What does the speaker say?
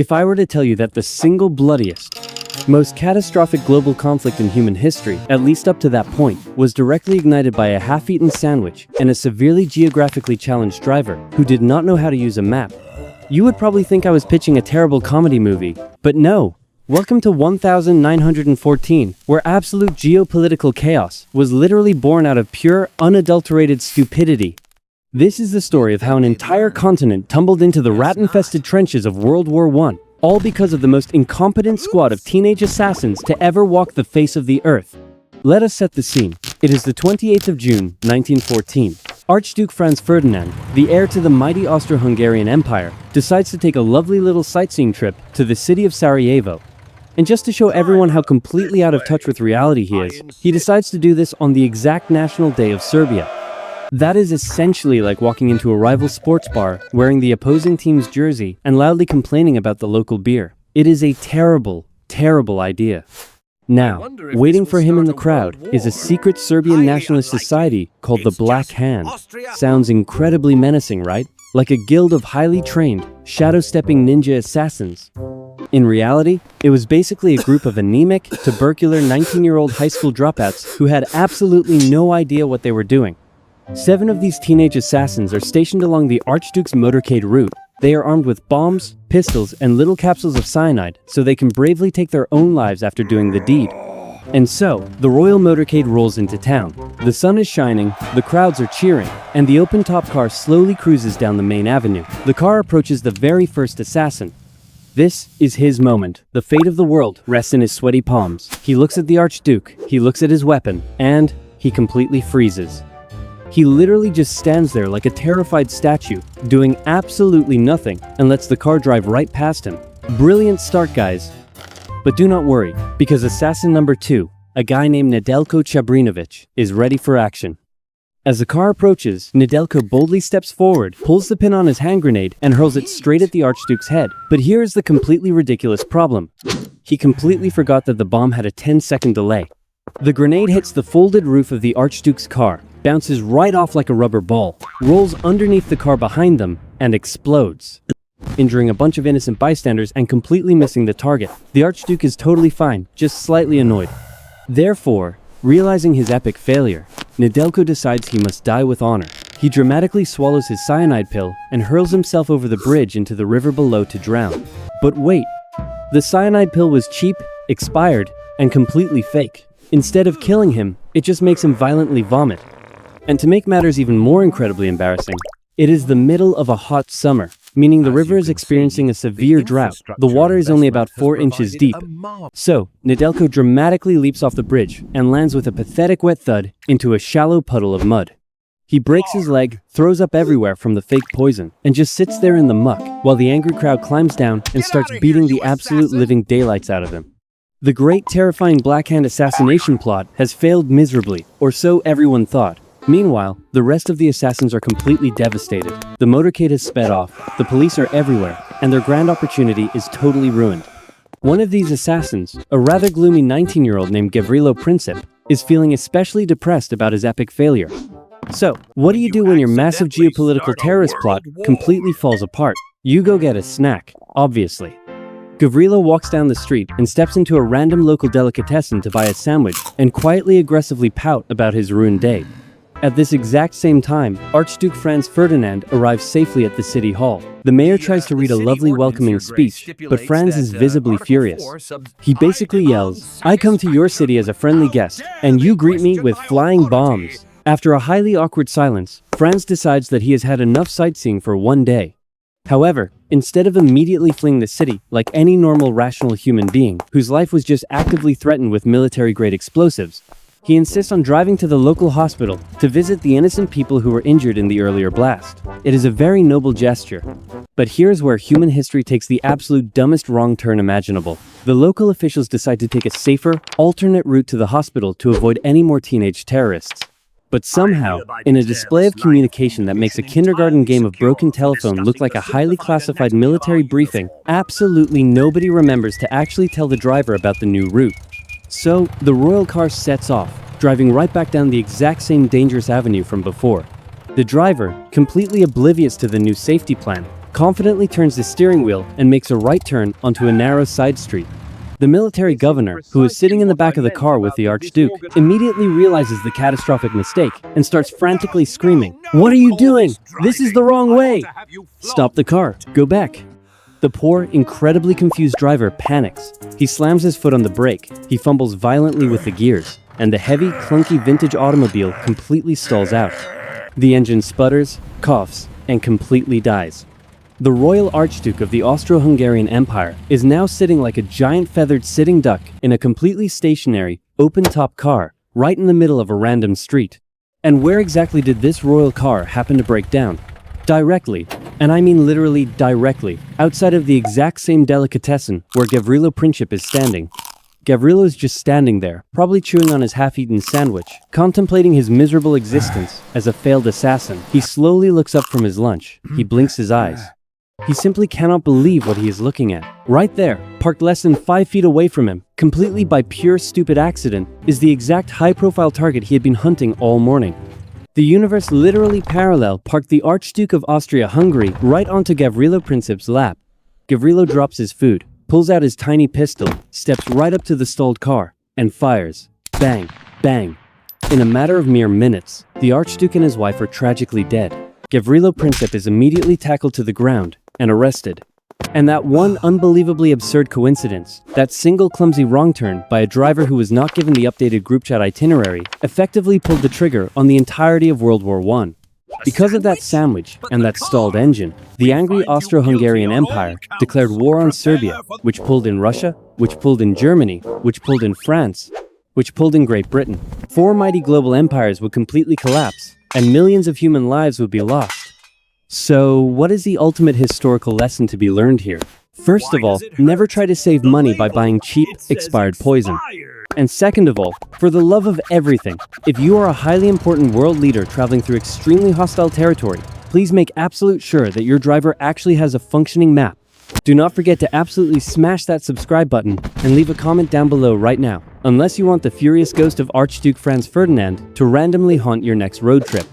If I were to tell you that the single bloodiest, most catastrophic global conflict in human history, at least up to that point, was directly ignited by a half-eaten sandwich and a severely geographically challenged driver who did not know how to use a map, you would probably think I was pitching a terrible comedy movie. But no. Welcome to 1914, where absolute geopolitical chaos was literally born out of pure, unadulterated stupidity. This is the story of how an entire continent tumbled into the rat-infested trenches of World War I, all because of the most incompetent squad of teenage assassins to ever walk the face of the earth. Let us set the scene. It is the 28th of June, 1914. Archduke Franz Ferdinand, the heir to the mighty Austro-Hungarian Empire, decides to take a lovely little sightseeing trip to the city of Sarajevo. And just to show everyone how completely out of touch with reality he is, he decides to do this on the exact national day of Serbia. That is essentially like walking into a rival sports bar, wearing the opposing team's jersey, and loudly complaining about the local beer. It is a terrible, terrible idea. Now, waiting for him in the crowd is a secret Serbian nationalist society called the Black Hand. Sounds incredibly menacing, right? Like a guild of highly trained, shadow-stepping ninja assassins. In reality, it was basically a group of anemic, tubercular 19-year-old high school dropouts who had absolutely no idea what they were doing. 7 of these teenage assassins are stationed along the Archduke's motorcade route. They are armed with bombs, pistols, and little capsules of cyanide, so they can bravely take their own lives after doing the deed. And so, the royal motorcade rolls into town. The sun is shining, the crowds are cheering, and the open-top car slowly cruises down the main avenue. The car approaches the very first assassin. This is his moment. The fate of the world rests in his sweaty palms. He looks at the Archduke, he looks at his weapon, and he completely freezes. He literally just stands there like a terrified statue, doing absolutely nothing, and lets the car drive right past him. Brilliant start, guys. But do not worry, because assassin number 2, a guy named Nedeljko Čabrinović, is ready for action. As the car approaches, Nedeljko boldly steps forward, pulls the pin on his hand grenade, and hurls it straight at the Archduke's head. But here is the completely ridiculous problem. He completely forgot that the bomb had a 10-second delay. The grenade hits the folded roof of the Archduke's car, bounces right off like a rubber ball, rolls underneath the car behind them, and explodes, injuring a bunch of innocent bystanders and completely missing the target. The Archduke is totally fine, just slightly annoyed. Therefore, realizing his epic failure, Nedeljko decides he must die with honor. He dramatically swallows his cyanide pill and hurls himself over the bridge into the river below to drown. But wait, the cyanide pill was cheap, expired, and completely fake. Instead of killing him, it just makes him violently vomit. And to make matters even more incredibly embarrassing, it is the middle of a hot summer, meaning the river is experiencing a severe drought. The water is only about 4 inches deep. So, Nedeljko dramatically leaps off the bridge and lands with a pathetic wet thud into a shallow puddle of mud. He breaks his leg, throws up everywhere from the fake poison, and just sits there in the muck while the angry crowd climbs down and starts beating the absolute living daylights out of him. The great terrifying Black Hand assassination plot has failed miserably, or so everyone thought. Meanwhile, the rest of the assassins are completely devastated. The motorcade has sped off, the police are everywhere, and their grand opportunity is totally ruined. One of these assassins, a rather gloomy 19-year-old named Gavrilo Princip, is feeling especially depressed about his epic failure. So, what do you do when your massive geopolitical terrorist plot completely falls apart? You go get a snack, obviously. Gavrilo walks down the street and steps into a random local delicatessen to buy a sandwich and quietly aggressively pout about his ruined day. At this exact same time, Archduke Franz Ferdinand arrives safely at the city hall. The mayor tries to read a lovely welcoming speech, but Franz is visibly furious. He basically yells, "I come to your city as a friendly guest, and you greet me with flying bombs." After a highly awkward silence, Franz decides that he has had enough sightseeing for one day. However, instead of immediately fleeing the city like any normal rational human being whose life was just actively threatened with military-grade explosives, he insists on driving to the local hospital to visit the innocent people who were injured in the earlier blast. It is a very noble gesture. But here's where human history takes the absolute dumbest wrong turn imaginable. The local officials decide to take a safer, alternate route to the hospital to avoid any more teenage terrorists. But somehow, in a display of communication that makes a kindergarten game of broken telephone look like a highly classified military briefing, absolutely nobody remembers to actually tell the driver about the new route. So, the royal car sets off, driving right back down the exact same dangerous avenue from before. The driver, completely oblivious to the new safety plan, confidently turns the steering wheel and makes a right turn onto a narrow side street. The military governor, who is sitting in the back of the car with the Archduke, immediately realizes the catastrophic mistake and starts frantically screaming, "What are you doing? This is the wrong way! Stop the car. Go back." The poor, incredibly confused driver panics. He slams his foot on the brake, he fumbles violently with the gears, and the heavy, clunky vintage automobile completely stalls out. The engine sputters, coughs, and completely dies. The Royal Archduke of the Austro-Hungarian Empire is now sitting like a giant feathered sitting duck in a completely stationary, open-top car right in the middle of a random street. And where exactly did this royal car happen to break down? Directly, and I mean literally directly, outside of the exact same delicatessen where Gavrilo Princip is standing. Gavrilo is just standing there, probably chewing on his half-eaten sandwich, contemplating his miserable existence as a failed assassin. He slowly looks up from his lunch. He blinks his eyes. He simply cannot believe what he is looking at. Right there, parked less than 5 feet away from him, completely by pure stupid accident, is the exact high-profile target he had been hunting all morning. The universe literally parallel parked the Archduke of Austria-Hungary right onto Gavrilo Princip's lap. Gavrilo drops his food, pulls out his tiny pistol, steps right up to the stalled car, and fires. Bang, bang. In a matter of mere minutes, the Archduke and his wife are tragically dead. Gavrilo Princip is immediately tackled to the ground and arrested. And that one unbelievably absurd coincidence, that single clumsy wrong turn by a driver who was not given the updated group chat itinerary, effectively pulled the trigger on the entirety of World War I. Because of that sandwich and that stalled engine, the angry Austro-Hungarian Empire declared war on Serbia, which pulled in Russia, which pulled in Germany, which pulled in France, which pulled in Great Britain. 4 mighty global empires would completely collapse, and millions of human lives would be lost. So, what is the ultimate historical lesson to be learned here? First of all, never try to save money by buying cheap, expired poison. And second of all, for the love of everything, if you are a highly important world leader traveling through extremely hostile territory, please make absolute sure that your driver actually has a functioning map. Do not forget to absolutely smash that subscribe button and leave a comment down below right now, unless you want the furious ghost of Archduke Franz Ferdinand to randomly haunt your next road trip.